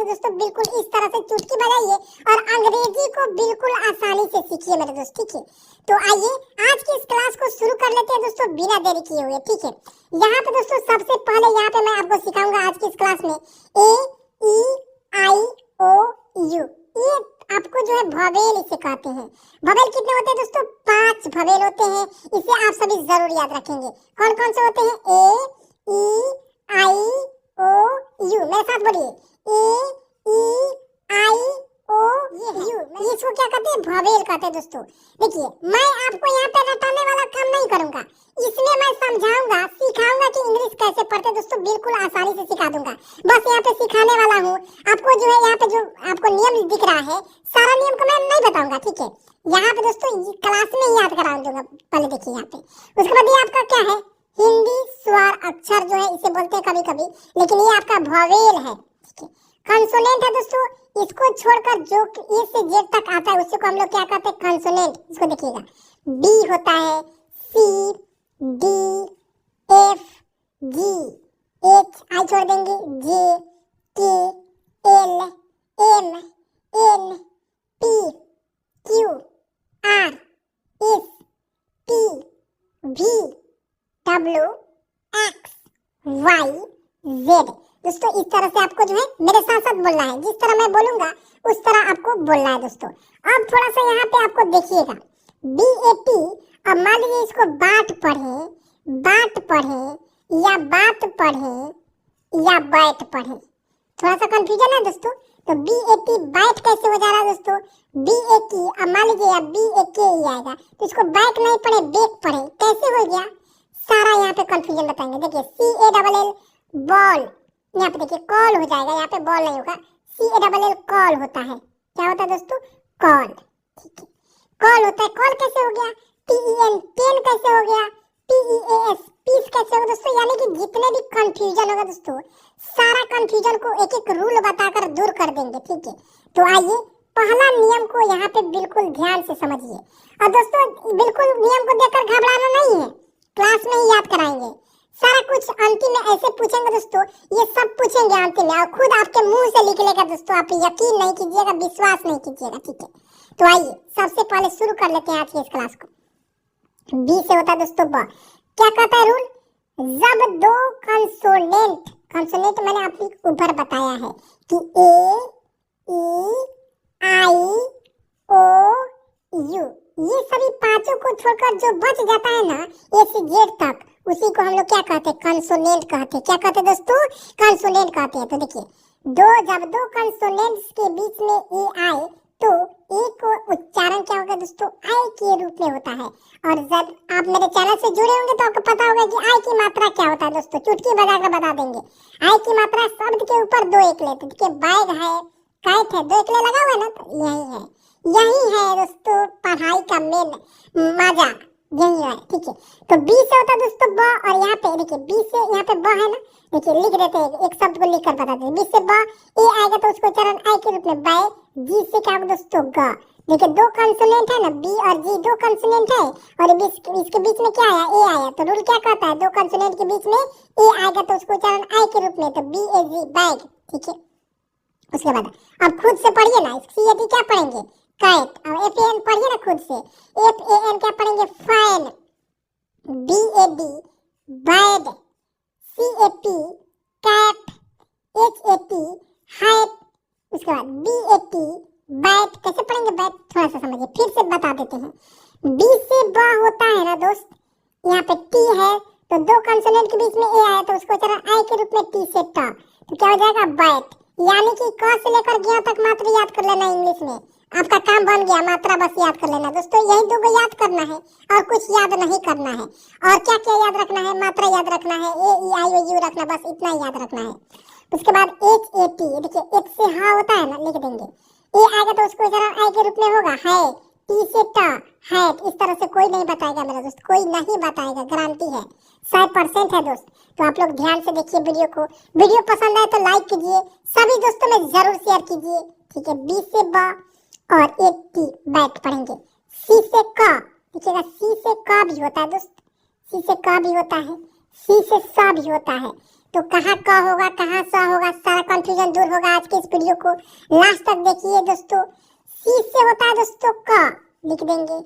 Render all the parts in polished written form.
करेंगे दोस्तों, बिल्कुल इस तरह से चुटकी बजाइए और अंग्रेजी को बिल्कुल आसानी से सीखिए मेरे दोस्त, ठीक है। तो आइए आज की इस क्लास को शुरू कर लेते हैं दोस्तों, बिना देरी किए हुए, ठीक है। यहाँ पे दोस्तों सबसे पहले यहाँ पे मैं आपको सिखाऊंगा आज की इस क्लास में A E I O U। ये आपको जो है भवेल इसे कहते हैं। भवेल कितने होते हैं दोस्तों? 5 भवेल होते हैं। इसे आप सभी जरूर याद रखेंगे। कौन कौन से होते हैं? A E I O U। मेरे साथ बोलिए, A E I O U। इसको क्या कहते हैं? भवेल कहते हैं दोस्तों। देखिए, मैं आपको यहाँ पे रटाने वाला काम नहीं करूंगा, इसमें मैं समझाऊंगा, सिखाऊंगा कि इंग्लिश कैसे पढ़ते हैं दोस्तों, बिल्कुल आसानी से सिखा दूंगा। बस यहाँ पे सिखाने वाला हूँ आपको। जो है यहाँ पे जो आपको नियम दिख रहा है, सारा नियम को मैं नहीं बताऊंगा, ठीक है। यहाँ पे दोस्तों क्लास में ही याद करा दूंगा। पहले देखिए यहाँ पे, उसके बाद ये आपका क्या है? हिंदी स्वर अक्षर जो है इसे बोलते हैं कभी कभी, लेकिन ये आपका भवेल है, ठीक है। कंसोनेंट है दोस्तों, इसको छोड़कर जो ए से जेड तक आता है उसी को हम लोग क्या कहते हैं? कंसोनेंट। इसको देखिएगा, बी होता है, C, D, F, G, H, I छोड़ देंगे, J, K, L, M, N, P, Q, R, S, T, V, W, X, Y, Z. दोस्तों इस तरह से आपको जो है मेरे साथ साथ बोलना है, जिस तरह मैं बोलूंगा उस तरह आपको बोलना है दोस्तों। अब थोड़ा सा यहाँ पे आपको देखिएगा, BAT। अब मान लीजिए इसको बाट पढ़े, बाट पढ़े, या बात पढ़े, या बैट पढ़े। थोड़ा सा कंफ्यूजन है दोस्तों। तो BAT बैट कैसे हो जा रहा है दोस्तों? BAT, अब मान लीजिए BAK ही आएगा, तो इसको बैक नहीं पढ़े, बेक पढ़े, कैसे हो गया? सारा यहाँ पे कंफ्यूजन बताएंगे। देखिए, CALL बॉल, यहाँ पे देखिए कॉल हो जाएगा, यहाँ पे बॉल नहीं होगा। CALL कॉल होता है। क्या होता है दोस्तों? कॉल, ठीक है। कॉल होता है। कॉल कैसे हो गया? TEN टेन कैसे हो गया? PEAS पीस कैसे होगा दोस्तों? यानी कि जितने भी कंफ्यूजन होगा दोस्तों, सारा कंफ्यूजन को एक एक रूल बताकर दूर कर देंगे, ठीक है। तो आइए पहला नियम को यहाँ पे बिल्कुल ध्यान से समझिए। और दोस्तों बिल्कुल नियम को देखकर घबराना नहीं है, क्लास में ही याद कराएंगे। सारा कुछ अंतिम में ऐसे पूछेंगे दोस्तों, ये सब पूछेंगे अंतिम में, और खुद आपके मुंह से निकलेगा दोस्तों। आप यकीन नहीं कीजिएगा, विश्वास नहीं कीजिएगा, ठीक है। तो आइए सबसे पहले शुरू कर लेते हैं आज की इस क्लास को। बी से होता है दोस्तों ब। क्या कहता है रूल? जब दो कंसोनेंट, कंसोनेंट मैंने आपको ऊपर बताया है कि A E I O U, ये सभी पांचों को छोड़कर जो बच जाता है ना ए से जेड तक, उसी को हम लोग क्या कहते हैं? कंसोनेंट कहते हैं। क्या कहते हैं दोस्तों? कंसोनेंट कहते हैं। तो देखिए, जब दो कंसोनेंट्स के बीच में ए आए तो ए को उच्चारण क्या होगा दोस्तों? आई के रूप में होता है। और जब आप मेरे चैनल से जुड़े होंगे तो आपको पता होगा कि आई की मात्रा क्या होता है दोस्तों, चुटकी बजाकर बता देंगे। आई की मात्रा शब्द के ऊपर 2 एकले, तो देखिए बैग है, काइट है, 2 एकले लगा हुआ है ना, तो यही है दोस्तों पढ़ाई का मेन मजा, यही है, ठीक है। तो बी से होता है दोस्तों ब, और यहाँ पे देखिए बी से यहाँ पे ब है ना, देखिए लिख देते हैं, एक शब्द को लिखकर बता देते हैं। बी से ब, ए आएगा तो उसको उच्चारण आई के रूप में बै। जी से क्या होगा दोस्तों? ग। देखिए 2 कंसोनेंट है ना, बी और जी 2 कंसोनेंट है, और इसके बीच में क्या आया? ए आया। तो रूल क्या कहता है? 2 कंसोनेंट के बीच में ए आएगा तो उसको उच्चारण आई के रूप में, तो BAG बैग, ठीक है। उसके बाद अब खुद से पढ़िए ना, CAT क्या पढ़ेंगे? कैट। और FAN पढ़िए ना खुद से, FAN क्या पढ़ेंगे? Fan. BAD bad, CAP cap, HAT hat. उसके बाद BAT बैट, कैसे पढ़ेंगे बैट? थोड़ा सा समझिए, फिर से बता देते हैं। B से ब होता है ना दोस्त, यहाँ पे T है, तो 2 कंसोनेंट के बीच में ए आया तो उसको चला आई के रूप में T से ट, तो क्या हो जाएगा? बैट। यानी कि क से लेकर ग तक मात्र याद कर लेना इंग्लिश में, आपका काम बन गया, मात्रा बस याद कर लेना दोस्तों। यही 2 को याद करना है और कुछ याद नहीं करना है। और क्या क्या याद रखना है? मात्रा याद रखना है, AEIOU रखना, बस इतना ही याद रखना है। उसके बाद HAT, देखिए एक से हा होता है ना, लिख देंगे। ए आएगा तो उसको जरा आई के रूप में होगा है, टी से ट हैट। इस तरह से कोई नहीं बताएगा मेरा दोस्त, कोई नहीं बताएगा, गारंटी है, 100% है दोस्त। तो आप लोग ध्यान से देखिए वीडियो को। वीडियो पसंद आए तो लाइक कीजिए, सभी दोस्तों में जरूर शेयर कीजिए, ठीक है। बी से ब और एक टी बैट पढ़ेंगे। सी से क, देखिएगा सी से क भी होता है दोस्त, सी से क भी होता है, सी से स भी होता है। तो कहाँ क होगा, कहाँ स होगा, सारा कंफ्यूजन दूर होगा आज के इस वीडियो को लास्ट तक देखिए दोस्तों। सी से होता है दोस्तों क, लिख देंगे।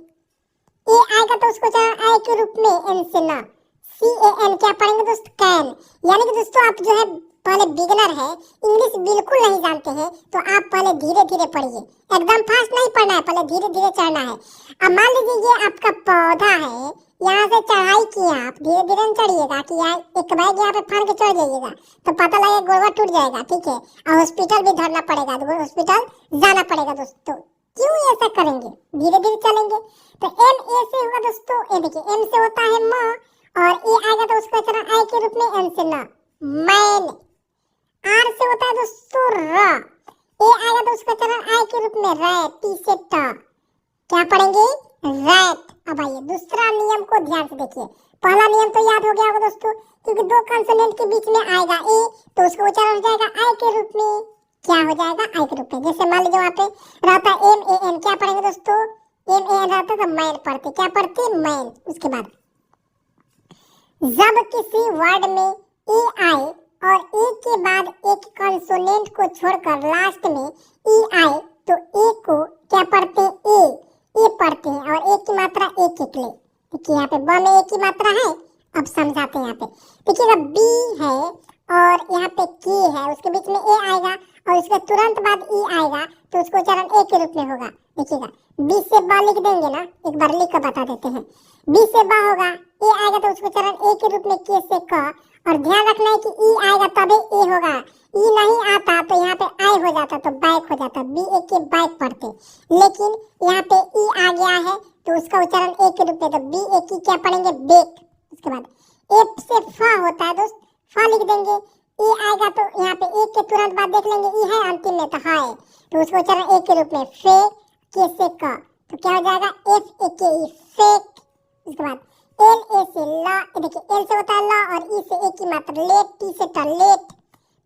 ए आएगा तो उसको चरण आय के रूप में, एन से ना, सी ए एन क्या पढ़ेंगे दोस्तों, कैन। यानी कि दोस्तों आप जो है पहले बिगिनर है, इंग्लिश बिल्कुल नहीं जानते हैं, तो आप पहले धीरे धीरे पढ़िए, एकदम फास्ट नहीं पढ़ना है, पहले धीरे धीरे चढ़ना है। अब मान लीजिए ये आपका पौधा है, यहाँ से चढ़ाई किया आप, धीरे धीरे चढ़िएगा कि यहाँ एक बैग यहाँ पे फाड़ के चढ़ जाइएगा तो पता लगेगा गोड़वा टूट जाएगा, ठीक है, और हॉस्पिटल भी धरना पड़ेगा, तो हॉस्पिटल जाना पड़ेगा दोस्तों। क्यों ऐसा करेंगे, धीरे धीरे चलेंगे। तो एम ए से होगा दोस्तों, ए देखिए एम से होता है म, और ए आएगा तो उसका चरण आय के रूप में, एन से न, मैन। आर से होता है दोस्तों र, ए आएगा तो उसका चरण आय के रूप में, रै, टी से ट, क्या पढ़ेंगे, रैट। अब आइए दूसरा नियम को ध्यान से देखिए। पहला नियम तो याद हो गया होगा दोस्तों, क्योंकि दो कंसोनेंट के बीच में आएगा ए तो उसका उच्चारण हो जाएगा आय के रूप में, क्या हो जाएगा, आय के रूप में। जैसे मान लीजिए वहाँ पे रहता है एम ए एन, क्या पढ़ेंगे दोस्तों, एम ए एन रहता तो मैन पढ़ते, क्या पढ़ते, मैन। उसके बाद जब किसी वर्ड में ए आए और ए के बाद एक कंसोनेंट को छोड़कर लास्ट में ई आए तो ए को क्या पढ़ते, ए पढ़ते हैं, और ए की मात्रा एक एक ले। देखिए यहाँ पे ब में ए की मात्रा है, अब समझाते हैं। यहाँ पे देखिएगा बी है और यहाँ पे की है, उसके बीच में ए आएगा और उसके तुरंत बाद ई आएगा तो उसको उच्चारण ए के रूप में होगा। देखिएगा बी से बा लिख देंगे ना, एक बार लिख कर बता देते हैं। बी से बा होगा, ए आएगा तो उसको उच्चारण ए के रूप में, के से क, और ध्यान रखना है कि ई आएगा तभी ए होगा, ई नहीं आता तो यहाँ पे आई हो जाता तो बैक हो जाता, बी ए के बैक पढ़ते, लेकिन यहाँ पे ई आ गया है तो उसका उच्चारण ए के रूप में, तो बी ए की क्या पढ़ेंगे, बेक। उसके बाद एफ से फा होता है दोस्त, फा लिख देंगे। ई आएगा तो यहाँ पे ए के तुरंत बाद देख लेंगे ई है अंतिम में तो है, तो उसको उच्चारण ए के रूप में, फे, के से क, तो क्या हो जाएगा, एफ ए के ई, फेक। उसके बाद एल ए से ला, देखिए एल से होता है ला और ई से ए की मात्रा, लेट, टी से ट, let,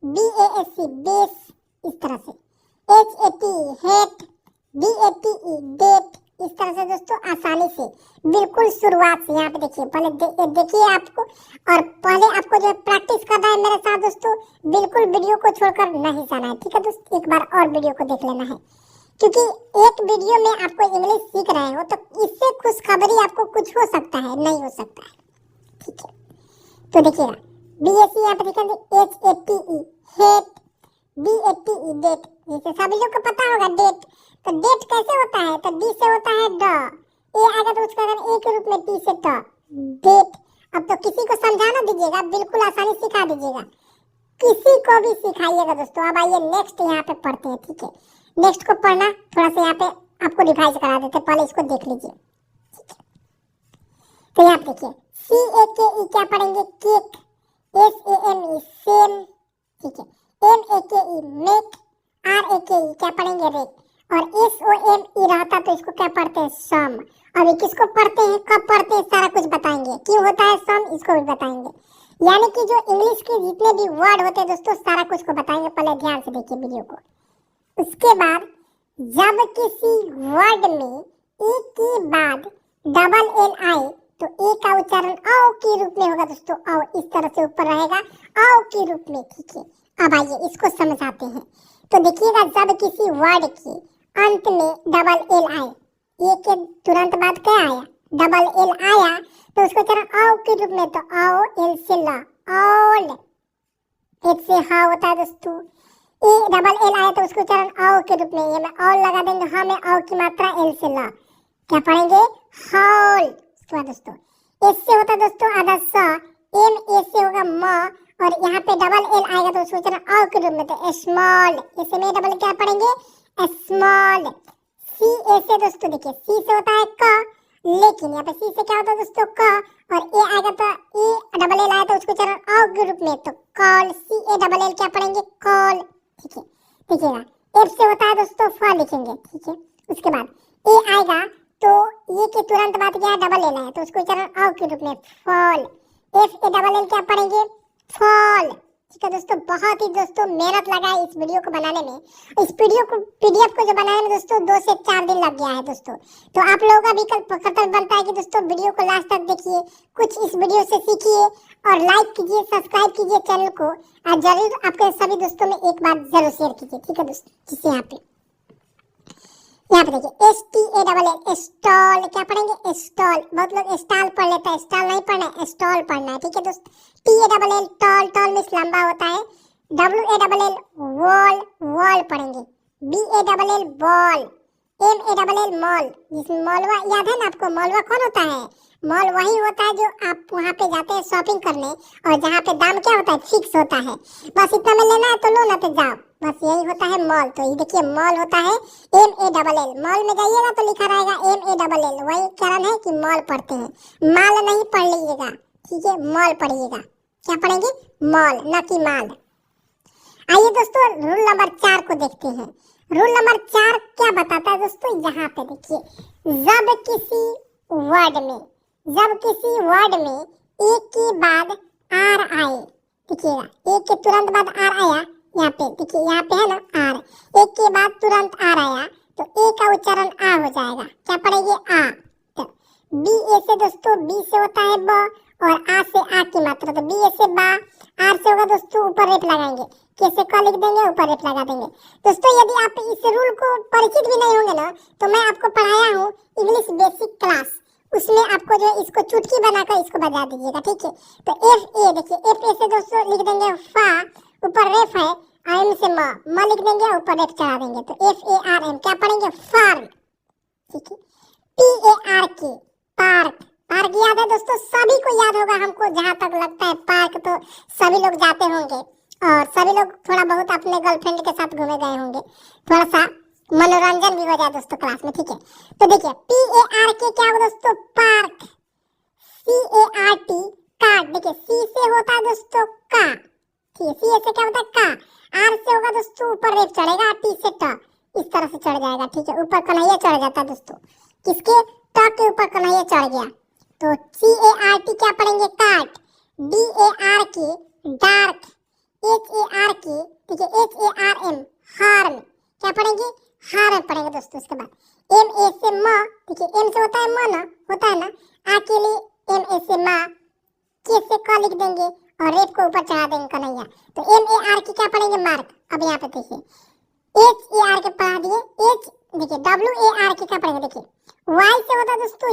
B A S C, base, इस तरह से, H A T, hate, B A T E, date. इस तरह से दोस्तों आसानी से बिल्कुल शुरुआत से यहाँ पे देखिए, पहले देखिए आपको, और पहले आपको जो प्रैक्टिस करना है मेरे साथ दोस्तों, बिल्कुल वीडियो को छोड़कर नहीं जाना है, ठीक है दोस्तों, एक बार और वीडियो को देख लेना है, क्योंकि एक वीडियो में आपको इंग्लिश सीख रहे हो तो इससे खुशखबरी आपको कुछ हो सकता है, नहीं हो सकता है, ठीक है। तो देखिएगा बी ए सी यहाँ पे लिखेंगे, H A T E, hate, B A T E, date. जैसे सभी लोग को पता होगा डेट, तो डेट कैसे होता है, तो डी से होता है ड, ए आएगा तो उसका ए के रूप में, टी से ट, डेट। अब तो किसी को समझाना दीजिएगा, बिल्कुल आसानी सिखा दीजिएगा, किसी को भी सिखाइएगा दोस्तों। अब आइए नेक्स्ट यहाँ पे पढ़ते हैं, ठीक है। नेक्स्ट को पढ़ना थोड़ा सा यहाँ पे आपको रिवाइज करा देते, पहले इसको देख लीजिए, ठीक है। तो यहाँ पे देखिए सी ए के ई क्या पढ़ेंगे, cake, S A M E, same, ठीक है। एम ए के ई, मेक, आर ए के ई क्या पढ़ेंगे, रेक, और एस ओ एम ई रहता तो इसको क्या पढ़ते हैं, सम। अभी किसको पढ़ते हैं, कब पढ़ते हैं, सारा कुछ बताएंगे, क्यों होता है सम, इसको भी बताएंगे। यानी कि जो इंग्लिश के जितने भी वर्ड होते हैं दोस्तों, सारा कुछ को बताएंगे, पहले ध्यान से देखिए वीडियो को। उसके बाद जब किसी वर्ड में ए के बाद डबल एल आए तो ए का उच्चारण औ के रूप में होगा दोस्तों, औ इस तरह से ऊपर रहेगा, औ के रूप में, ठीक है। अब आइए इसको समझाते हैं। तो देखिएगा जब किसी वर्ड के अंत में डबल एल आए, ए के तुरंत बाद क्या आया, डबल एल आया तो उसको उच्चारण औ के रूप में, तो औ, एल से ला, ऑल, एच से हा होता है दोस्तों, ए डबल एल आया तो उसको उच्चारण औ के रूप में, ये में ऑल लगा देंगे, हा में औ की मात्रा, एल से ला, क्या पढ़ेंगे, हॉल। दोस्तों एस से होता है दोस्तों आधा स, एम ए से होगा म, और यहाँ पे डबल एल आएगा तो उसको उच्चारण औ के रूप में, तो स्मॉल, इसे में डबल क्या पढ़ेंगे, स्मॉल। सी ए से दोस्तों देखिए सी से होता है क, लेकिन यहाँ पे सी से क्या होता है दोस्तों क, और ए आएगा तो ए डबल एल आया तो उसको उच्चारण औ के रूप में, तो call, C A double L क्या पढ़ेंगे, कॉल, ठीक है। देखिएगा एफ से होता है दोस्तों फ लिखेंगे, ठीक है। उसके बाद ए आएगा तो ये के तुरंत बाद क्या है, डबल एल है तो उसको उच्चारण औ के रूप में, fall, F A double L क्या पढ़ेंगे, फॉल, ठीक है दोस्तों, बहुत ही दोस्तों मेहनत लगा है इस वीडियो को बनाने में। इस वीडियो को पीडीएफ को जो बनाने में दोस्तों 2 से 4 दिन लग गया है दोस्तों। तो आप लोगों का भी कर्तव्य बनता है कि दोस्तों वीडियो को लास्ट तक देखिए, कुछ इस वीडियो से सीखिए और लाइक कीजिए, सब्सक्राइब कीजिए चैनल को, और जरूर आपके सभी दोस्तों में एक बार जरूर शेयर कीजिए, ठीक है दोस्तों। जिससे यहाँ पे देखिए STALL स्टॉल, क्या पढ़ेंगे? स्टॉल। बहुत लोग स्टॉल पढ़ लेते हैं, स्टॉल नहीं पढ़ना है, स्टॉल पढ़ना है, ठीक है दोस्त। TALL टॉल, टॉल मीन्स लंबा होता है। WALL वॉल, वॉल पढ़ेंगे। BALL ball. MALL मॉल, जिसमें मॉलवा याद है ना आपको? मॉलवा कौन होता है? मॉल वही होता है जो आप वहाँ पे जाते हैं शॉपिंग करने, और जहाँ पे दाम क्या होता है? फिक्स होता है। बस इतना में लेना है तो लो, ना तो जाओ, बस यही होता है मॉल। तो ये देखिए मॉल होता है MALL। मॉल में जाइएगा तो लिखा रहेगा MALL, वही कारण है कि मॉल पढ़ते हैं, माल नहीं पढ़ लीजिएगा, ठीक है? मॉल पढ़िएगा। क्या पढ़ेंगे? मॉल, न कि माल। आइए दोस्तों रूल नंबर 4 को देखते हैं। रूल नंबर 4 क्या बताता है दोस्तों? यहाँ पे देखिए, जब किसी वर्ड में एक के बाद आर आए, देखिएगा एक के तुरंत बाद आर आया, यहाँ पे देखिए, यहाँ पे है ना आर, एक के बाद तुरंत आर आया तो ए का उच्चारण आ हो जाएगा। क्या पढ़ेंगे? आ। तो बी ए से दोस्तों, बी से होता है ब, और आ से आ की मात्रा, तो बी ए से बा, आर से होगा दोस्तों ऊपर रेप लगाएंगे, कैसे का लिख देंगे, ऊपर रेप लगा देंगे। दोस्तों यदि आप इस रूल को परिचित भी नहीं होंगे ना, तो मैं आपको पढ़ाया हूँ इंग्लिश बेसिक क्लास, उसमें आपको जो इसको चुटकी बनाकर इसको बजा दीजिएगा, ठीक है? तो FA देखिए, FA से दोस्तों लिख देंगे फा, ऊपर रेफ है, एम से म लिख देंगे, ऊपर रेफ चढ़ा देंगे, तो FARM। क्या पढ़ेंगे? फार्म, ठीक है? PARK पार्क, पार्क याद है दोस्तों? सभी को याद होगा, हमको जहाँ तक लगता है पार्क तो सभी लोग जाते होंगे, और सभी लोग थोड़ा बहुत अपने गर्लफ्रेंड के साथ घूमे गए होंगे, थोड़ा सा मनोरंजन भी हो जाए दोस्तों क्लास में, ठीक है? तो देखिए PARK क्या होगा दोस्तों? पार्क। CART कार्ड, देखिए C से होता है दोस्तों का, ठीक है? C से क्या होता है? का। R से होगा दोस्तों ऊपर रेप चढ़ेगा, T से ट, इस तरह से चढ़ जाएगा, ठीक है? ऊपर कन्हैया चढ़ जाता है दोस्तों, किसके? ट के ऊपर कन्हैया चढ़ गया, तो CART क्या पढ़ेंगे? काट। DARK dark. HARK, ठीक है? HARM हार्म, क्या पढ़ेंगे? हार्म पढ़ेंगे दोस्तों। उसके बाद MA से म, ठीक है? M से होता है म ना, होता है ना, आ के लिए MA से मा, के से क लिख देंगे, और रेप को ऊपर चढ़ा देंगे कन्हैया, तो MAR की क्या पढ़ेंगे? मार्क। अब यहाँ पे देखिए HAR के पढ़ा दिए, H देखिए WAR की क्या पढ़ेंगे? देखिए Y से होता है दोस्तों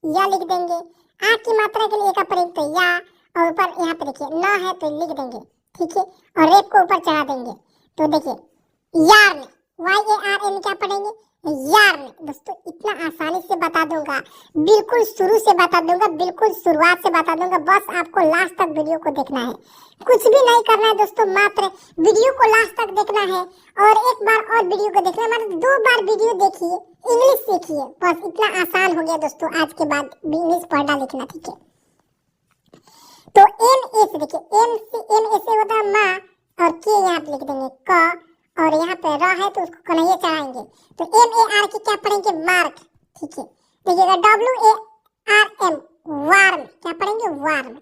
या लिख देंगे, आ की मात्रा के लिए का प्रयोग तो या, और ऊपर यहाँ पे देखिए न है तो लिख देंगे, ठीक है? और रेप को ऊपर चढ़ा देंगे, तो देखिए यार्न, YARN क्या पढ़ेंगे? यार्न। दोस्तों इतना आसानी से बता दूंगा, बिल्कुल शुरू से बता दूंगा, बिल्कुल शुरुआत से बता दूंगा, बस आपको लास्ट तक वीडियो को देखना है, कुछ भी नहीं करना है दोस्तों, मात्र वीडियो को लास्ट तक देखना है, और एक बार और वीडियो को देखना है, मतलब 2 बार वीडियो देखिए, इंग्लिश सीखिए, बस इतना आसान हो गया दोस्तों। आज के बाद इंग्लिश पढ़ना लिखना, ठीक है? तो MA से देखिए, MA से होता है माँ, और के यहाँ पे लिख देंगे क, और यहाँ पे र है तो उसको कन्हैया चढ़ाएंगे, तो MAR की क्या पढ़ेंगे? मार्क, ठीक है? देखिएगा WARM वार्म, क्या पढ़ेंगे? वार्म।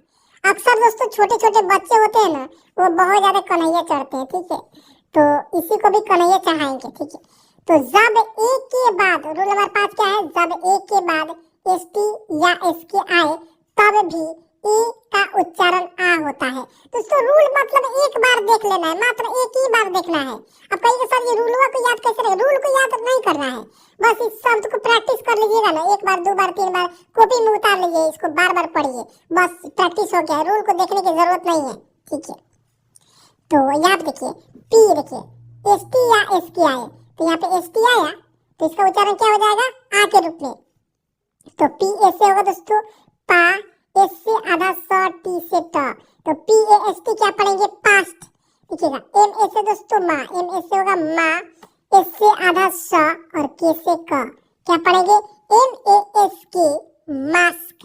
अक्सर दोस्तों छोटे छोटे बच्चे होते हैं ना, वो बहुत ज्यादा कन्हैया चढ़ते हैं, ठीक है? तो इसी को भी कन्हैया चढ़ाएंगे, ठीक है? तो जब एक के बाद, रूल नंबर 5 क्या है? जब एक के बाद ST या SK आए तब भी ए का उच्चारण आ होता है। दोस्तों रूल मतलब एक बार देख लेना है, मात्र एक ही बार देखना है। अब कहीं सर ये रूलवा को याद कैसे रहे? रूल को याद नहीं करना है, बस इस शब्द को प्रैक्टिस कर लीजिएगा ना, 1 बार 2 बार 3 बार कॉपी में उतार लीजिए, इसको बार बार पढ़िए, बस प्रैक्टिस हो गया है, रूल को देखने की जरूरत नहीं है, ठीक है? तो यहाँ पे देखिए पी, देखिए ST या SK आए, तो यहाँ पे ST आया तो इसका उच्चारण क्या हो जाएगा? आ के रूप में, तो P ऐसे होगा दोस्तों पा, एस से आधा स, टी से ट, तो PAST क्या पढ़ेंगे? पास्ट। देखिएगा MA से दोस्तों माँ, MA से होगा माँ, एस से आधा स और के से क, क्या पढ़ेंगे? MASK mask.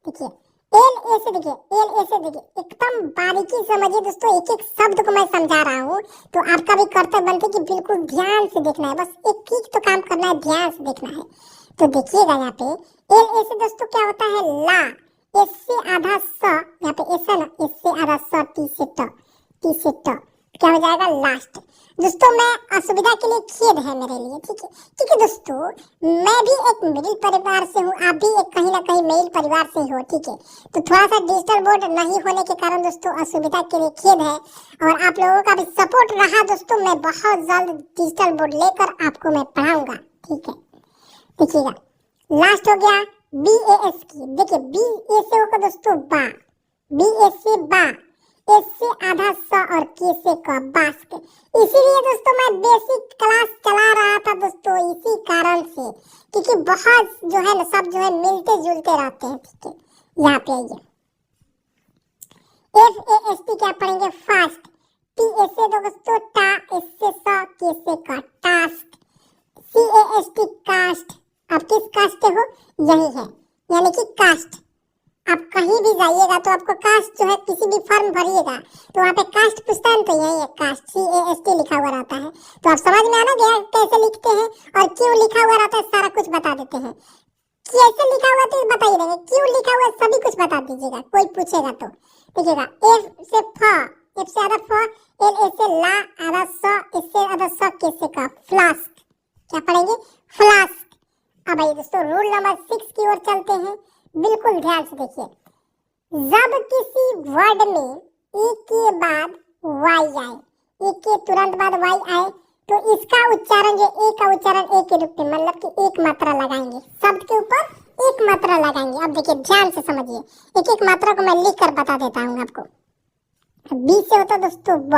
देखिए LA से देखिए, LA से देखिए, एकदम बारीकी समझिए दोस्तों, एक एक शब्द को मैं समझा रहा हूँ, तो आपका भी कर्तव्य बनता है कि बिल्कुल ध्यान से देखना है, बस एक ही तो काम करना है, ध्यान से देखना है। तो देखिएगा यहाँ पे LA से दोस्तों क्या होता है? ला, एस से आधा स, यहाँ पे एस है ना, एस से आधा स, टी से ट, टी से ट क्या हो जाएगा लास्ट। दोस्तों मैं असुविधा के लिए खेद है मेरे लिए, ठीक है, क्योंकि दोस्तों मैं भी एक मिडिल परिवार से हूँ, आप भी एक कहीं ना कहीं मिडिल परिवार से ही हो, ठीक है। तो थोड़ा सा डिजिटल बोर्ड नहीं होने के कारण दोस्तों असुविधा के लिए खेद है, और आप लोगों का भी सपोर्ट रहा दोस्तों, मैं बहुत जल्द डिजिटल बोर्ड लेकर आपको मैं पढ़ाऊंगा, ठीक है। देखिएगा लास्ट हो गया BAS की। देखिए B A से होगा दोस्तों बा, BA से बा, एस से आधा स और के से क बास्क। इसीलिए दोस्तों मैं बेसिक क्लास चला रहा था दोस्तों, इसी कारण से, क्योंकि बहुत जो है ना सब जो है मिलते जुलते रहते हैं, ठीक है। यहाँ पे आइए FAST क्या पढ़ेंगे फास्ट, T से दोस्तों टा, एस से स, के से का टास्क, CAST कास्ट। आप किस कास्ट हो, यही है, यानी कि कास्ट। आप कहीं भी जाइएगा तो आपको कास्ट जो है किसी भी फॉर्म भरिएगा तो वहाँ पे कास्ट पूछता है, तो यही है कास्ट, CAST लिखा हुआ रहता है। तो आप समझ में आना गया कैसे लिखते हैं और क्यों लिखा हुआ रहता है, सारा कुछ बता देते हैं। कैसे लिखा हुआ तो बता ही देंगे, क्यों लिखा हुआ सभी कुछ बता दीजिएगा, कोई पूछेगा तो। देखिएगा F से फ, F से आधा फ, L से ला, आधा स, इस से आधा स, के से का फ्लास्क। क्या पढ़ेंगे फ्लास्क। अब आइए दोस्तों रूल नंबर 6 की ओर चलते हैं, बिल्कुल ध्यान से देखिए। जब किसी वर्ड में ई के बाद वाई आए, ई के तुरंत बाद वाई आए, तो इसका उच्चारण जो ए का उच्चारण ए के रूप में, मतलब कि एक मात्रा लगाएंगे, शब्द के ऊपर एक मात्रा लगाएंगे। अब देखिए ध्यान से समझिए, एक एक मात्रा को मैं लिख कर बता देता हूँ आपको। बी से होता दोस्तों ब,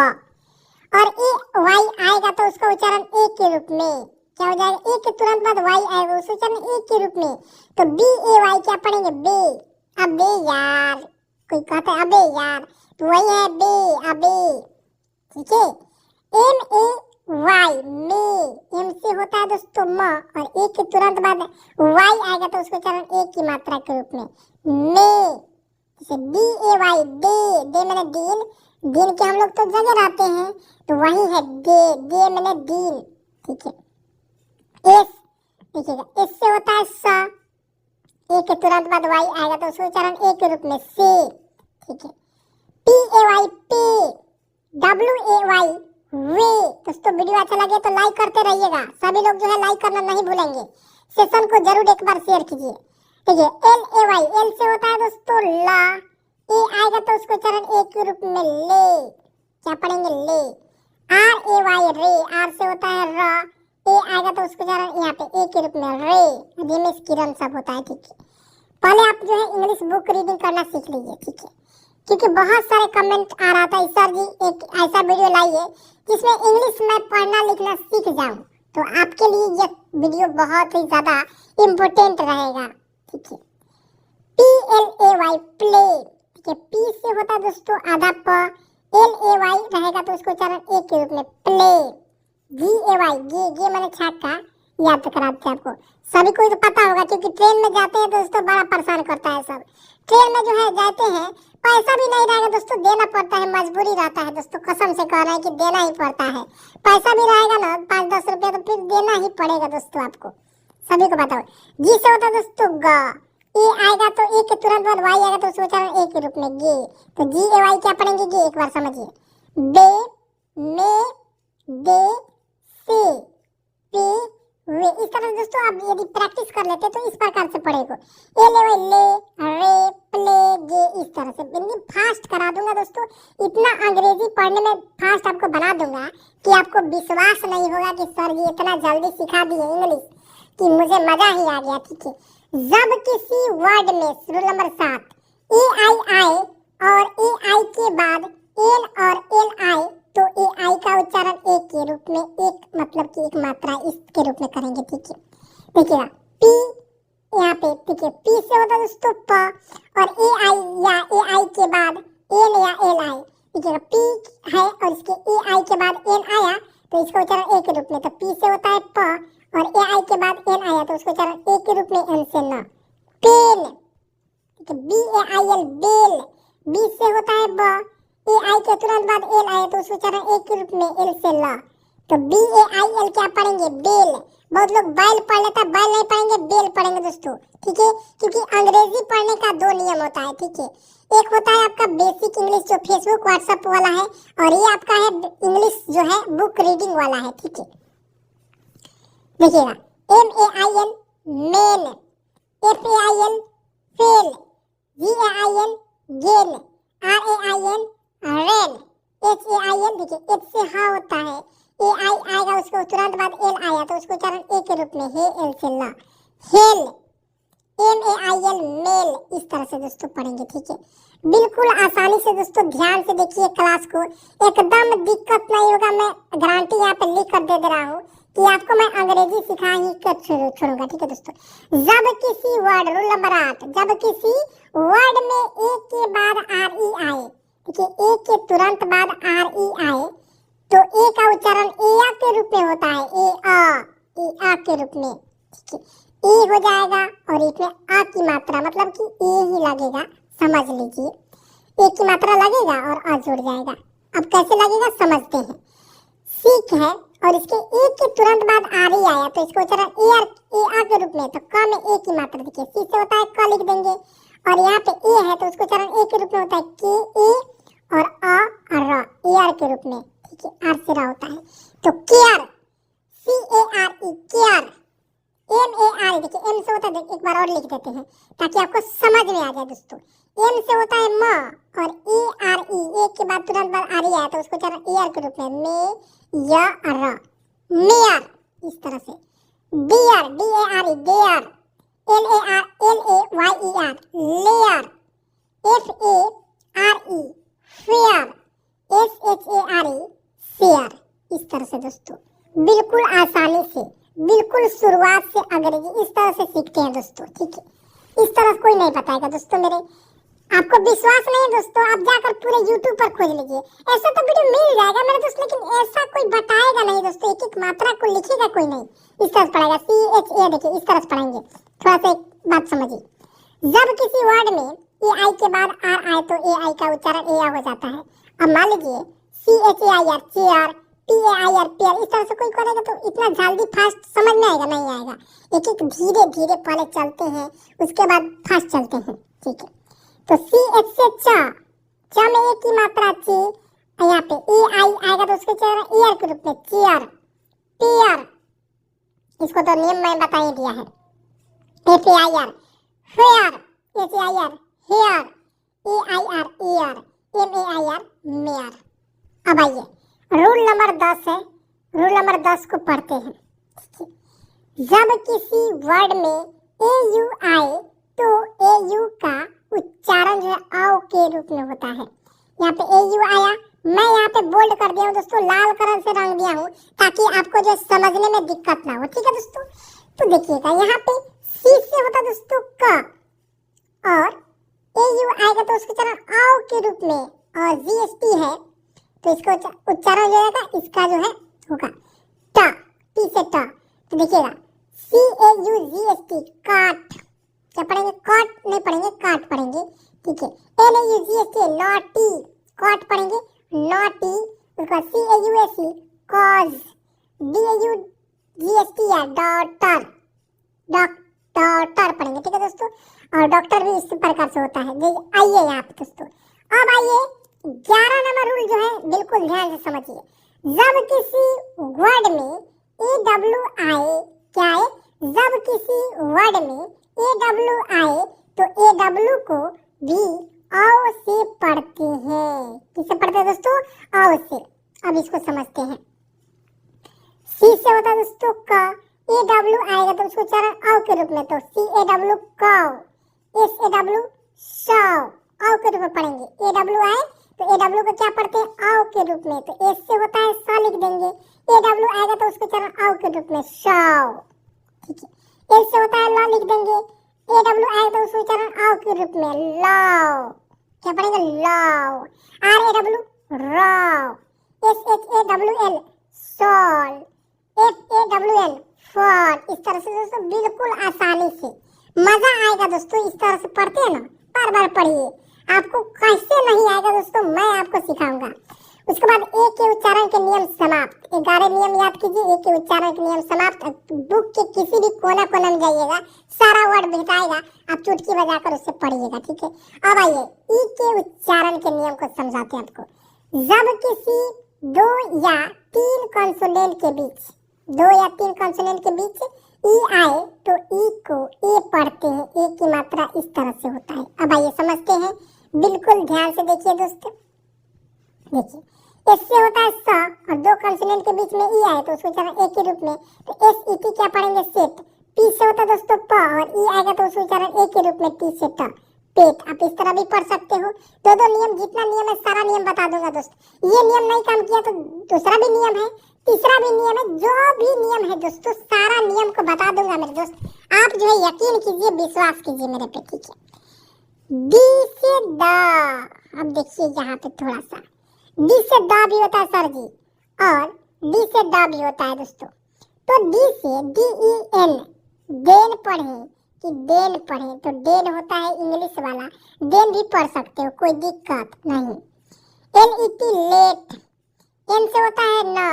और ए वाई आएगा तो उसका उच्चारण ए के रूप में क्या हो जाएगा, ए के तुरंत बाद वाई आएगा, उस उच्चारण ए के रूप में, तो BAY क्या पढ़ेंगे बे। अबे यार, कोई कहता है अबे यार, तो वही है बे, अबे, ठीक है। MAY में, एम से होता है दोस्तों म, और ए के तुरंत बाद वाई आएगा तो उसको उच्चारण ए की मात्रा के रूप में में, जैसे DAY डे, डे मैंने दिन, दिन के हम लोग तो जगह रहते हैं तो वही है डे, डे मैंने दिन, ठीक है। एस देखिएगा, एस से होता है स, ए के तुरंत बाद वाई आएगा तो उसका उच्चारण ए के रूप में से, ठीक है। PAY पे, WAY वे। दोस्तों वीडियो अच्छा लगे तो लाइक करते रहिएगा, सभी लोग जो है लाइक करना नहीं भूलेंगे, सेशन को जरूर एक बार शेयर कीजिए। देखिए LAY, एल से होता है दोस्तों ला, ए आएगा तो उसको उच्चारण ए के रूप में ले, क्या पढ़ेंगे ले। RAY रे, आर से होता है र, ए आएगा तो उसको उच्चारण यहाँ पे ए के रूप में रे, में किरण सब होता है, ठीक है। पहले आप जो है इंग्लिश बुक रीडिंग करना सीख लीजिए, ठीक है, क्योंकि बहुत सारे कमेंट आ रहा था सर जी एक ऐसा वीडियो लाइए जिसमें इंग्लिश में पढ़ना लिखना सीख जाऊं, तो आपके लिए ये वीडियो बहुत ही ज्यादा इम्पोर्टेंट रहेगा, ठीक है। PLAY प्ले, ठीक है, पी से होता है दोस्तों आधा प, LAY रहेगा तो उसको उच्चारण ए के रूप में प्ले। GAY, गे मैंने छक्का, याद कराते हैं आपको, सभी को तो पता होगा क्योंकि ट्रेन में जाते हैं दोस्तों, बड़ा परेशान करता है सब। ट्रेन में जो है जाते हैं, पैसा भी नहीं रहेगा दोस्तों, देना पड़ता है, मजबूरी रहता है दोस्तों, कसम से कह रहे हैं कि देना ही पड़ता है। पैसा भी रहेगा ना 5-10 रुपया तो फिर देना ही पड़ेगा दोस्तों आपको, सभी को पता हो। जी से होता है दोस्तों ग, ए आएगा तो ए के तुरंत बाद वाई आएगा तो उसको उच्चारण ए के रूप में गे, तो GAY क्या पढ़ेंगे गे, एक बार समझिए। बे, में, दे, से, पे, वे। इस तरह से दोस्तों आप यदि प्रैक्टिस कर लेते तो इस प्रकार से पढ़ेगा। LAY ले, रे, प्ले, गे, इस तरह से बिल्कुल फास्ट करा दूंगा दोस्तों, इतना अंग्रेजी पढ़ने में फास्ट आपको बना दूंगा कि आपको विश्वास नहीं होगा कि सर जी इतना जल्दी सिखा दिए इंग्लिश कि मुझे मजा ही आ गया, ठीक है। जब किसी वर्ड में, रूल नंबर 7, AI आए और AI के बाद N और L आए तो AI का उच्चारण ए के रूप में, एक मतलब कि एक मात्रा इसके रूप में करेंगे, ठीक है। देखिएगा P यहाँ पे, ठीक है, P से होता है दोस्तों प, और AI या AI के बाद N या L आए, देखिएगा P है और इसके AI के बाद N आया तो इसका उच्चारण ए के रूप में, तो P से होता है प और AI के बाद N आया तो उसका उच्चारण ए के रूप में N से न। पेन, ठीक है, BAIL बेल, B से होता है ब, AI के तुरंत बाद L आए तो उसका उच्चारण ए के रूप में L से ल, तो BAIL क्या पढ़ेंगे बेल। बहुत लोग बैल पढ़ लेता, बैल नहीं पढ़ेंगे बेल पढ़ेंगे दोस्तों, ठीक है, क्योंकि अंग्रेजी पढ़ने का 2 नियम होता है, ठीक है। एक होता है आपका बेसिक इंग्लिश जो फेसबुक व्हाट्सएप वाला है, और ये आपका है इंग्लिश जो है बुक रीडिंग वाला है। ठीक है, देखिएगा MAIN main, FAIL fail, GAIN gain, RAIN rain, HAIL देखिए एच से हाँ होता है, AI आएगा उसको तुरंत बाद L आया तो उसको उच्चारण ए के रूप में हे एल से ला, हेल, MAIL मेल, इस तरह से दोस्तों पढ़ेंगे। ठीक है, बिल्कुल आसानी से दोस्तों ध्यान से देखिए क्लास को, एकदम दिक्कत नहीं होगा। मैं गारंटी यहाँ पे लिख कर दे रहा हूँ कि आपको मैं अंग्रेजी सिखा ही कर छोड़ूंगा। ठीक है दोस्तों, जब किसी वर्ड, रूल नंबर 8, जब किसी वर्ड में ए के बाद RE आए, देखिए ए के तुरंत बाद RE आए तो ए का उच्चारण ए के रूप में होता है, ए आ के रूप में। ठीक है, ए हो जाएगा और इसमें आ की मात्रा मतलब कि ए ही लगेगा, समझ लीजिए। ए की मात्रा लगेगा और आ जुड़ जाएगा। अब कैसे लगेगा समझते हैं। सीख है और इसके ए के तुरंत बाद RE आया तो इसको उच्चारण ए आ के रूप में, तो क में ए की मात्रा देखिए, सी से होता है क लिख देंगे, और यहाँ पे ए है तो उसको उच्चारण ए के रूप में होता है के ए, और आ और र AR के रूप में। ठीक है, आर से रा होता है तो केयर, CARE केयर, MAR देखिए एम से होता है, एक बार और लिख देते हैं ताकि आपको समझ में आ जाए दोस्तों। एम से होता है म, और ARE ए के बाद तुरंत बाद RE आया तो उसको उच्चारण AR के रूप में मे या र, मेयर, इस तरह से। Dear, DARE dare, LAYER layer, FARE fare, SHARE share, इस तरह से दोस्तों बिल्कुल आसानी से, बिल्कुल शुरुआत से अंग्रेजी इस तरह से सीखते हैं दोस्तों। ठीक है, इस तरह कोई नहीं बताएगा दोस्तों। मेरे आपको विश्वास नहीं है दोस्तों, आप जाकर पूरे YouTube पर खोज लीजिए, ऐसा तो वीडियो मिल जाएगा मेरे दोस्त, लेकिन ऐसा कोई बताएगा नहीं दोस्तों, एक एक मात्रा को लिखेगा कोई नहीं, इस तरह से पढ़ेगा। CHA देखिए इस तरह से पढ़ेंगे। थोड़ा सा एक बात समझिए, जब किसी वर्ड में AI के बाद R आए तो AI का उच्चारण EA हो जाता है। अब मान लीजिए CHAIR चेयर, PAIR पेयर, इस तरह से कोई करेगा तो इतना जल्दी फास्ट समझ में आएगा नहीं आएगा, एक एक धीरे धीरे पहले चलते हैं उसके बाद फास्ट चलते हैं। ठीक है, तो CH से च में ए की मात्रा ची, यहाँ पे AI आएगा तो उसके उच्चारण ER के रूप में चेयर, पेयर, इसको तो नियम में बता ही दिया है। FAIR fair, HAIR hair, AIR air, MAIR mayor. अब आइए रूल नंबर 10 है, रूल नंबर 10 को पढ़ते हैं। जब किसी वर्ड में AU आए तो AU का उच्चारण जो है औ के रूप में होता है। यहाँ पे AU आया, मैं यहाँ पे बोल्ड कर दिया हूँ दोस्तों, लाल कलर से रंग दिया हूँ ताकि आपको जो समझने में दिक्कत ना हो। ठीक है दोस्तों, तो देखिएगा यहाँ पे C से होता दोस्तों क, और AU आएगा तो उसका उच्चारण औ के रूप में, और GST है तो इसका उच्चारण जो है इसका जो है होगा ट, टी से ट। तो देखिएगा CAUGST काट, क्या पढ़ेंगे, काट नहीं पढ़ेंगे, काट पढ़ेंगे। ठीक है, NAUGST नॉटी, काट पढ़ेंगे नॉटी। उसका CAUSE कॉज, DAUGST या डॉटर, डॉक्टर पढ़ेंगे। ठीक है दोस्तों, और डॉक्टर भी इस प्रकार से होता है। आइए यहाँ पे दोस्तों, अब आइए 11 नंबर रूल जो है बिल्कुल ध्यान से समझिए। जब किसी वर्ड में AW आए, क्या है, जब किसी वर्ड में AW आए तो AW को भी औ से पढ़ते हैं। किससे पढ़ते हैं दोस्तों, औ से। अब इसको समझते हैं। C से होता है दोस्तों क, AW आएगा तो उसको उच्चारण औ के रूप में, तो CAW काउ, SAW शाव, औ के रूप में पढ़ेंगे। AW आए तो AW को क्या पढ़ते हैं, औ के रूप में, तो S से होता है सा लिख देंगे। AW आएगा तो उसको उच्चारण औ के रूप में शाव। ठीक है, L से होता है ला लिख देंगे। AW आएगा तो उसको उच्चारण औ के रूप में लाव, क्या पढ़ेंगे, law. RAW raw, SHAWL shawl, FAWL fall. इस तरह से दोस्तों बिल्कुल आसानी से, मजा आएगा दोस्तों, इस तरह से पढ़ते हैं ना, बार बार पढ़िए, आपको कैसे नहीं आएगा दोस्तों, मैं आपको सिखाऊंगा। उसके बाद ए के उच्चारण के नियम समाप्त। 11 नियम याद कीजिए, ए के उच्चारण के नियम समाप्त। बुक के किसी भी कोना कोना में जाइएगा, सारा वर्ड भेटाएगा, आप चुटकी बजाकर उससे पढ़िएगा, ठीक है। अब आइए ई के उच्चारण के नियम को समझाते हैं आपको। जब किसी दो या तीन कॉन्सोनेंट के बीच, दो या तीन कॉन्सोनेंट के बीच ई आए तो ई को ए पढ़ते हैं। ए की मात्रा इस तरह से होता है। अब आइए समझते हैं, बिल्कुल ध्यान से देखिए दोस्तों। देखिए इससे होता है स, और दो कॉन्सोनेंट के बीच में ई आए तो उसको उच्चारण ए के रूप में, तो एस ई टी क्या पढ़ेंगे सेट। पी से होता है दोस्तों प, और ई आएगा तो उसको उच्चारण ए के रूप में टी से ट, पेट। आप इस तरह भी पढ़ सकते हो। दो दो नियम, जितना नियम है सारा नियम बता दूंगा दोस्तों। ये नियम नहीं काम किया तो दूसरा भी नियम है, तीसरा भी नियम है, जो भी नियम है दोस्तों सारा नियम को बता दूंगा मेरे दोस्त। आप जो है यकीन कीजिए, विश्वास कीजिए मेरे पे, ठीक है। डी से द, अब देखिए यहाँ पे थोड़ा सा, डी से द भी होता है सर जी, और डी से द भी होता है दोस्तों। तो डी से डी ई एन, देन पढ़े कि देन पढ़े, तो देन होता है इंग्लिश वाला, देन भी पढ़ सकते हो, कोई दिक्कत नहीं। N E T let, N से होता है न,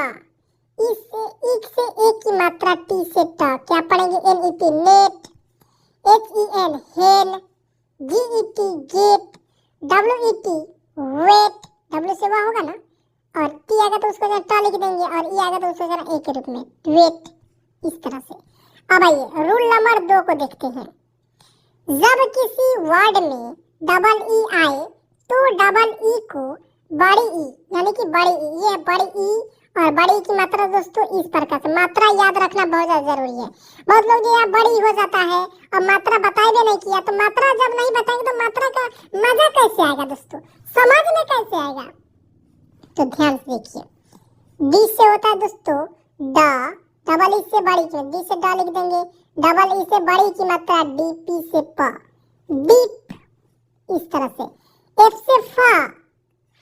एक से एक की मात्रा टी से ट, क्या पढ़ेंगे N E T net. H E N hen, G E T get, W E T wet, W से वह होगा ना, और टी आएगा तो उसको ट लिख देंगे, और ई आएगा तो उसको ए के रूप में वेट, इस तरह से। अब आइए रूल नंबर 2 को देखते हैं। जब किसी वर्ड में डबल ई आए तो डबल ई को बड़ी ई, यानी कि बड़ी ई, ये बड़ी ई, और बड़ी की मात्रा दोस्तों इस प्रकार से, मात्रा याद रखना बहुत ज्यादा जरूरी है। बहुत लोग जो यहाँ बड़ी हो जाता है और मात्रा बताए भी नहीं किया, तो मात्रा जब नहीं बताएंगे तो मात्रा का मजा कैसे आएगा दोस्तों, समझ में कैसे आएगा। तो ध्यान से देखिए, डी से होता है दोस्तों ड, डबल ई से बड़ी की, डी से ड लिख देंगे, डबल ई से बड़ी की मात्रा डी, पी से प, डीप, इस तरह से। एफ से फ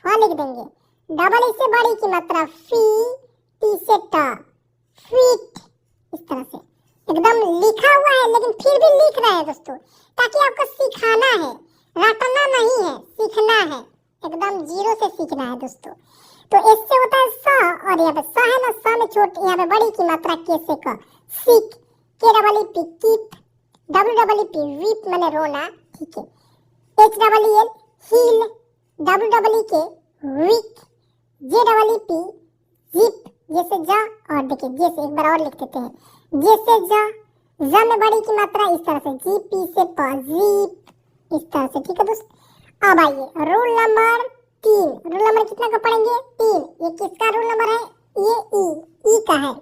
लिख देंगे, डबल ई से बड़ी की मात्रा फी, टी से ट, फीट, इस तरह से। एकदम लिखा हुआ है लेकिन फिर भी लिख रहे हैं दोस्तों, ताकि आपको सिखाना है, रटना नहीं है, सीखना है, एकदम जीरो से सीखना है दोस्तों। तो इससे होता है स, और यहाँ पे स है ना, स में छोटी, यहाँ पे बड़ी की मात्रा के से क, seek, K double E P keep, W double E P weep माने रोना, ठीक है। H double E L heel, W double E K week, J double E P jeep, जैसे जा, और देखिए जैसे एक बार और लिख देते हैं, जैसे जा, जा में बड़ी की मात्रा इस तरह से, जी पी से प, जीप, इस तरह से, ठीक है दोस्त। अब आइए रूल नंबर 3, रूल नंबर कितना का पढ़ेंगे 3। ये किसका रूल नंबर है, ये ई का है।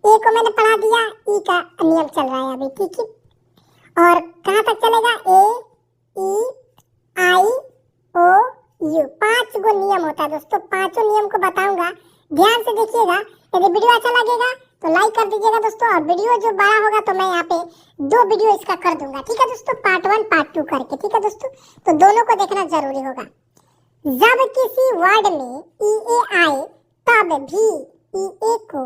ए को मैंने पढ़ा दिया, ई का नियम चल रहा है अभी, ठीक है। और कहाँ तक चलेगा, ए ई आई ओ यू, 5 गो नियम होता है दोस्तों, 5 नियम को बताऊंगा, ध्यान से देखिएगा। यदि वीडियो अच्छा लगेगा तो लाइक कर दीजिएगा दोस्तों, और वीडियो जो बड़ा होगा तो मैं यहाँ पे 2 वीडियो इसका कर दूंगा, ठीक है दोस्तों, पार्ट 1 पार्ट 2 करके, ठीक है दोस्तों। तो दोनों को देखना जरूरी होगा। जब किसी वर्ड में ई ए आए तब भी ई ए को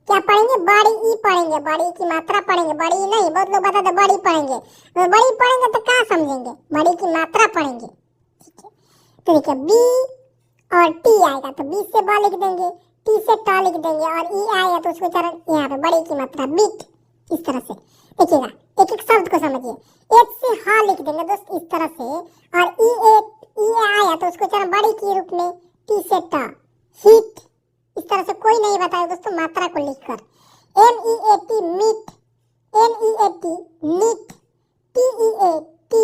क्या पढ़ेंगे, बड़ी ई पढ़ेंगे, बड़ी की मात्रा पढ़ेंगे, बड़ी नहीं, बहुत लोग बताते बड़ी पढ़ेंगे, तो बड़ी पढ़ेंगे तो क्या समझेंगे, बड़ी की मात्रा पढ़ेंगे, ठीक है। तो देखिए बी और टी आएगा तो बी से ब लिख देंगे, टी से ट लिख देंगे, और ई आएगा तो उसको उच्चारण यहाँ पे बड़ी की मात्रा बीट, इस तरह से। देखिएगा एक एक शब्द को समझिए, एच से ह लिख देंगे दोस्त इस तरह से, और ई आया तो उसको उच्चारण बड़ी के रूप में टी से ट, हीट, इस तरह से। कोई नहीं बताया दोस्तों मात्रा को लिखकर, M E A T meat, N E A T neat, T E A T,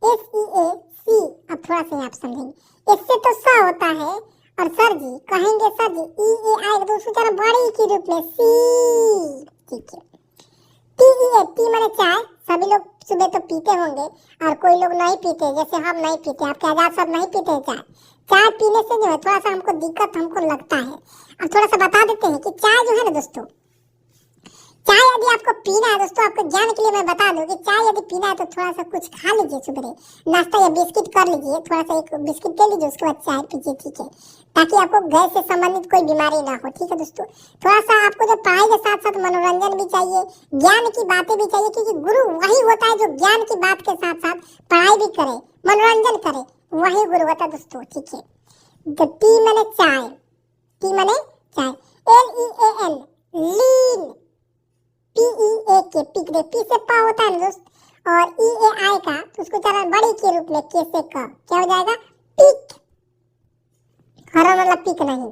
S E A C. अब थोड़ा सा आप समझेंगे, इससे तो स होता है, और सर जी कहेंगे सर जी ई ए आएगा तो उसको उच्चारण बड़ी के रूप में सी, ठीक है। टी ई ए टी माने चाय, सभी लोग सुबह तो पीते होंगे, और कोई लोग नहीं पीते, जैसे हम नहीं पीते, आपके आजाद सब नहीं पीते चाय। चाय पीने से जो है थोड़ा सा हमको दिक्कत हमको लगता है। अब थोड़ा सा बता देते हैं कि चाय जो है ना दोस्तों, चाय यदि आपको पीना है दोस्तों, आपको ज्ञान के लिए मैं बता दूं कि चाय यदि पीना है तो थोड़ा सा कुछ खा लीजिए, सुबह नाश्ता या बिस्किट कर लीजिए, थोड़ा सा एक बिस्किट ले लीजिए, उसके बाद चाय पीजिए, ठीक है, ताकि आपको गैस से संबंधित कोई बीमारी ना हो, ठीक है दोस्तों। थोड़ा सा आपको जो पढ़ाई के साथ साथ मनोरंजन भी चाहिए, ज्ञान की बातें भी चाहिए, क्योंकि गुरु वही होता है जो ज्ञान की बात के साथ साथ पढ़ाई भी करे, मनोरंजन करे, वही गुरु होता है दोस्तों, ठीक है। तो टी मैंने चाय, टी माने चाय, LEAN लीन, PEAK पिक, दे पी से पा होता है ना दोस्त, और EAI का तो उसको उच्चारण बड़ी के रूप में के से क, क्या हो जाएगा पिक, हरा वाला पिक नहीं।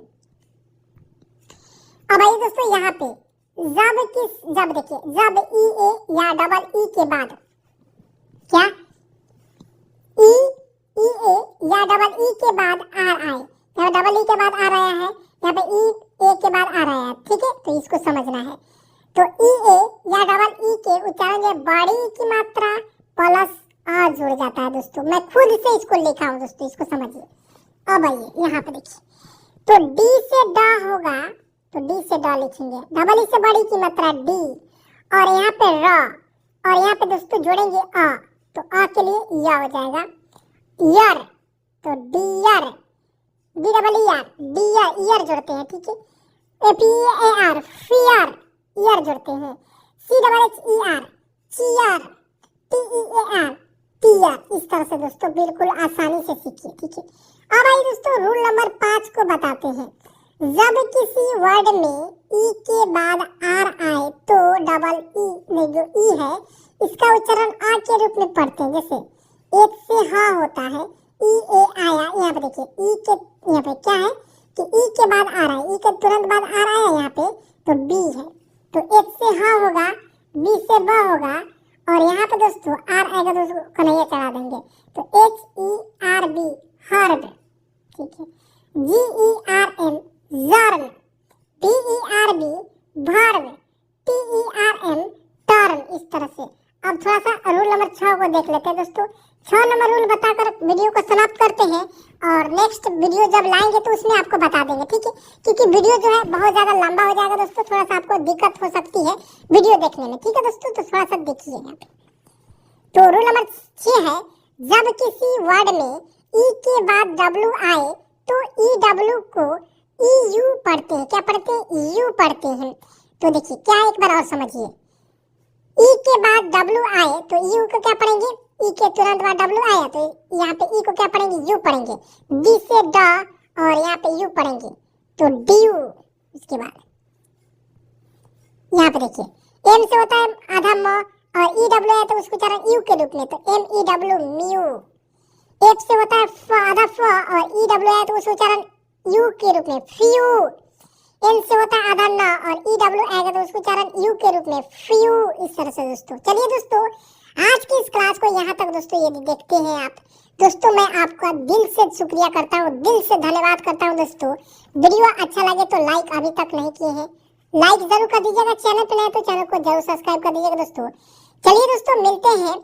अब आइए दोस्तों यहाँ पे जब देखिए जब EA या डबल E के बाद क्या EA या डबल E के बाद R आए, यहाँ डबल E के बाद आ रहा है, यहाँ पे EA के बाद आ रहा है, ठीक है, तो इसको समझना है। तो EA या डबल E के उच्चारण में बड़ी की मात्रा प्लस आ जुड़ जाता है दोस्तों, मैं खुद से इसको लिखा हूँ दोस्तों, इसको समझिए। अब आइए यहाँ पे देखिए, तो D से ड होगा, तो D से ड लिखेंगे, डबल E से बड़ी की मात्रा D, और यहाँ पे र, और यहाँ पे दोस्तों जोड़ेंगे अ, तो अ के लिए या हो जाएगा यर, तो dear, D double ear dear, ear जोड़ते हैं, ठीक है, FEAR फियर, ईयर जोड़ते हैं, CHHER चीयर, TEAR टीयर, इस तरह से दोस्तों बिल्कुल आसानी से सीखिए, ठीक है। अब आइए दोस्तों रूल नंबर 5 को बताते हैं। जब किसी वर्ड में ई के बाद आर आए तो डबल ई में जो ई है इसका उच्चारण आ के रूप में पढ़ते हैं। जैसे एक से हा होता है, ई ए आया, यहाँ पे देखिए ई के, यहाँ पे क्या है कि ई के बाद आ रहा है, ई के तुरंत बाद आ रहा है यहाँ पे, तो बी है, तो एक से हा होगा, बी से ब होगा, और यहाँ पे दोस्तों आर आएगा तो उसको कन्हैया चढ़ा देंगे, तो HERB हर्ब, ठीक है, GERM germ, BERB verb, TERM term, इस तरह से। अब थोड़ा सा रूल नंबर 6 को देख लेते हैं दोस्तों। 6 नंबर रूल बताकर वीडियो को समाप्त करते हैं, और नेक्स्ट वीडियो जब लाएंगे तो उसमें आपको बता देंगे, ठीक है, क्योंकि वीडियो जो है बहुत ज़्यादा लंबा हो जाएगा दोस्तों, थोड़ा सा आपको दिक्कत हो सकती है वीडियो देखने में, ठीक है दोस्तों, तो थोड़ा सा देखिए यहाँ पे। तो रूल नंबर 6 है, जब किसी वर्ड में ई के बाद डब्ल्यू आए तो EW को EU पढ़ते हैं, क्या पढ़ते हैं, EU पढ़ते हैं। तो देखिए क्या, एक बार और समझिए, ई के बाद डब्ल्यू आए तो यू को क्या पढ़ेंगे, ई के तुरंत बाद डब्ल्यू आया तो यहाँ पे ई को क्या पढ़ेंगे, यू पढ़ेंगे, डी से ड और यहाँ पे यू पढ़ेंगे, तो ड्यू। इसके बाद यहाँ पे देखिए एम से होता है आधा म, और ई डब्ल्यू है तो उसको उच्चारण यू के रूप में, तो MEW म्यू। एफ से होता है फ आधा फ, और ई डब्ल्यू है तो उसको उच्चारण यू के रूप में फ्यू। एन से होता है आधा न, और EW आएगा तो उसको उच्चारण यू के रूप में फ्यू, इस तरह से दोस्तों। चलिए दोस्तों आज की इस क्लास को यहाँ तक दोस्तों यदि देखते हैं आप दोस्तों, मैं आपका दिल से शुक्रिया करता हूँ, दिल से धन्यवाद करता हूँ दोस्तों। वीडियो अच्छा लगे तो लाइक अभी तक नहीं किए हैं, लाइक जरूर कर दीजिएगा, चैनल पे नए तो चैनल को जरूर सब्सक्राइब कर दीजिएगा दोस्तों। चलिए दोस्तों मिलते हैं